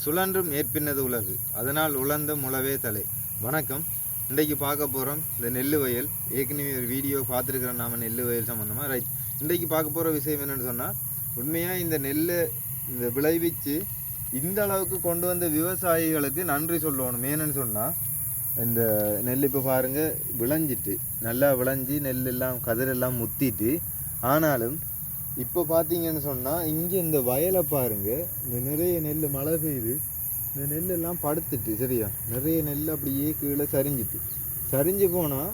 சுழன்றும் ஏற்பினது உலகு அதனால் உழந்த முளவே தலை. வணக்கம். இன்றைக்கு பார்க்க போகிறோம் இந்த நெல் வயல். ஏற்கனவே ஒரு வீடியோ பார்த்துருக்குறோம் நாம் நெல் வயல் சம்மந்தமாக. ரைட், இன்றைக்கு பார்க்க போகிற விஷயம் என்னென்னு சொன்னால், உண்மையாக இந்த நெல்லை இந்த விளைவிச்சு இந்த அளவுக்கு கொண்டு வந்த விவசாயிகளுக்கு நன்றி சொல்லணும். ஏன்னு சொன்னால், இந்த நெல் இப்போ பாருங்கள் விளைஞ்சிட்டு நல்லா விளைஞ்சி நெல்லெல்லாம் கதிரெல்லாம் முத்திட்டு, ஆனாலும் இப்போ பார்த்தீங்கன்னு சொன்னால் இங்கே இந்த வயலை பாருங்கள், இந்த நிறைய நெல் மழை பெய்யுது, இந்த நெல்லெல்லாம் படுத்துட்டு சரியா, நிறைய நெல் அப்படியே கீழே சரிஞ்சு போனால்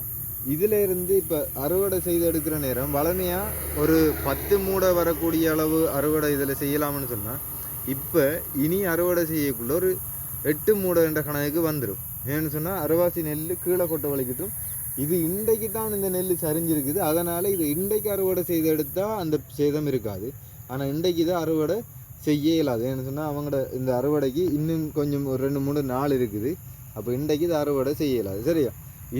இதில் இருந்து இப்போ அறுவடை செய்து எடுக்கிற நேரம் வளமையாக ஒரு 10 மூடை வரக்கூடிய அளவு அறுவடை இதில் செய்யலாம்னு சொன்னால், இப்போ இனி அறுவடை செய்யக்குள்ள ஒரு 8 மூடை என்ற கணக்கு வந்துடும். ஏன்னு சொன்னால் அரைவாசி நெல் கீழே கொட்டை வலிக்கட்டும். இது இன்றைக்கு தான் இந்த நெல் சரிஞ்சிருக்குது, அதனால் இது இன்றைக்கு அறுவடை செய்து எடுத்தால் அந்த சேதம் இருக்காது. ஆனால் இன்றைக்கு தான் அறுவடை செய்ய இயலாது. ஏன்னு சொன்னால் அவங்களோட இந்த அறுவடைக்கு இன்னும் கொஞ்சம் ஒரு 2-3 நாள் இருக்குது. அப்போ இன்றைக்கு இது அறுவடை செய்ய இயலாது. சரியா,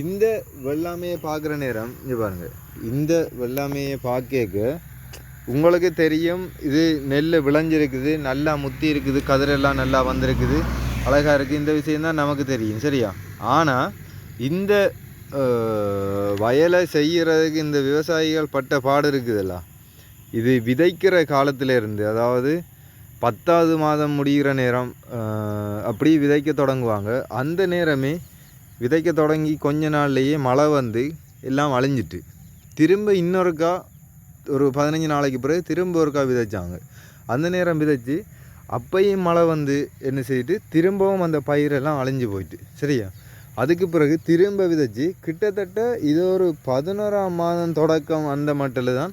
இந்த வெள்ளாமையை பார்க்குற நேரம் இங்கே பாருங்கள், இந்த வெள்ளாமையை பார்க்க உங்களுக்கு தெரியும், இது நெல் விளைஞ்சிருக்குது, நல்லா முத்தி இருக்குது, கதிரெல்லாம் நல்லா வந்திருக்குது, அழகாக இருக்குது. இந்த விஷயந்தான் நமக்கு தெரியும். சரியா, ஆனால் இந்த வயலை செய்கிறதுக்கு இந்த விவசாயிகள் பட்ட பாடு இருக்குதுல்ல, இது விதைக்கிற காலத்திலேருந்து, அதாவது 10வது மாதம் முடிகிற நேரம் அப்படி விதைக்க தொடங்குவாங்க. அந்த நேரமே விதைக்க தொடங்கி கொஞ்ச நாள்லேயே மழை வந்து எல்லாம் அழிஞ்சிட்டு, திரும்ப இன்னொருக்கா ஒரு 15 நாளைக்கு பிறகு திரும்ப ஒருக்கா விதைச்சாங்க. அந்த நேரம் விதைச்சி அப்பையும் மழை வந்து என்ன செய்யிட்டு திரும்பவும் அந்த பயிரெல்லாம் அழிஞ்சு போயிட்டு. சரியா, அதுக்கு பிறகு திரும்ப விதைச்சி கிட்டத்தட்ட இது ஒரு 11ஆம் மாதம் தொடக்கம் அந்த மட்டில் தான்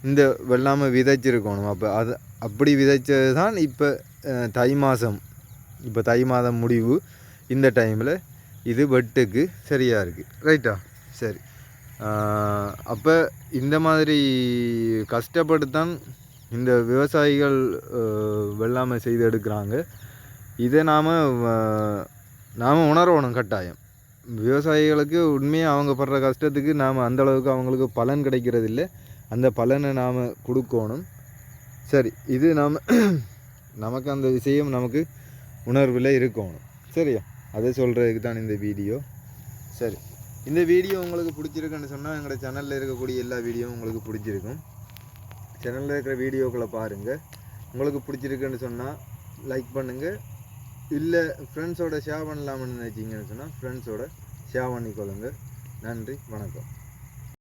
இந்த வெள்ளாமை விதைச்சிருக்கணும். அப்போ அது அப்படி விதைச்சது தான் இப்போ தை மாதம், இப்போ தை மாதம் முடிவு. இந்த டைமில் இது வெட்டுக்கு சரியாக இருக்குது. ரைட்டா, சரி. அப்போ இந்த மாதிரி கஷ்டப்பட்டுத்தான் இந்த விவசாயிகள் வெள்ளாமை செய்து எடுக்கிறாங்க. இதை நாம் உணரணும் கட்டாயம். விவசாயிகளுக்கு உண்மையாக அவங்க படுற கஷ்டத்துக்கு நாம் அந்தளவுக்கு அவங்களுக்கு பலன் கிடைக்கிறதில்ல. அந்த பலனை நாம் கொடுக்கணும். சரி, இது நமக்கு அந்த விஷயம் நமக்கு உணர்வில் இருக்கணும். சரியா, அதை சொல்கிறதுக்கு தான் இந்த வீடியோ. சரி, இந்த வீடியோ உங்களுக்கு பிடிச்சிருக்குன்னு சொன்னால் எங்களோட சேனலில் இருக்கக்கூடிய எல்லா வீடியோவும் உங்களுக்கு பிடிச்சிருக்கும். சேனலில் இருக்கிற வீடியோக்களை பாருங்கள். உங்களுக்கு பிடிச்சிருக்குன்னு சொன்னால் லைக் பண்ணுங்கள். இல்லை ஃப்ரெண்ட்ஸோட ஷேர் பண்ணலாம்னு நினச்சிங்கன்னு சொன்னால் ஃப்ரெண்ட்ஸோட ஷேர் பண்ணிக்கொள்ளுங்க. நன்றி, வணக்கம்.